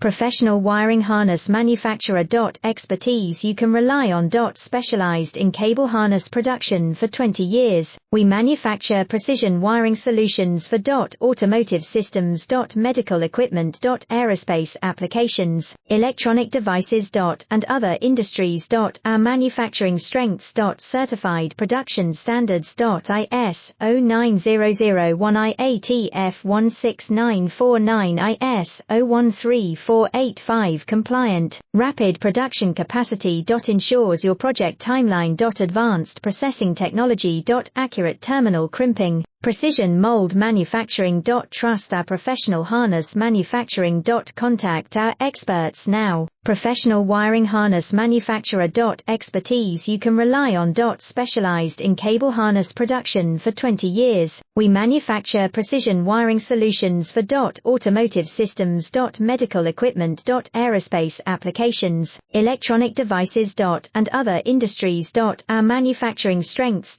Professional wiring harness manufacturer. Expertise you can rely on. Specialized in cable harness production for 20 years, we manufacture precision wiring solutions for automotive systems. Medical equipment. Aerospace applications, electronic devices. And other industries. Our manufacturing strengths. Certified production standards. ISO 9001 IATF 16949 ISO 13485 compliant. Rapid production capacity. Ensures your project timeline. Advanced processing technology. Accurate terminal crimping. Precision mold manufacturing. Trust our professional harness manufacturing. Contact our experts now. Professional wiring harness manufacturer. Expertise you can rely on. Specialized in cable harness production for 20 years, we manufacture precision wiring solutions for automotive systems. Medical equipment. Aerospace applications, electronic devices. And other industries. Our manufacturing strengths.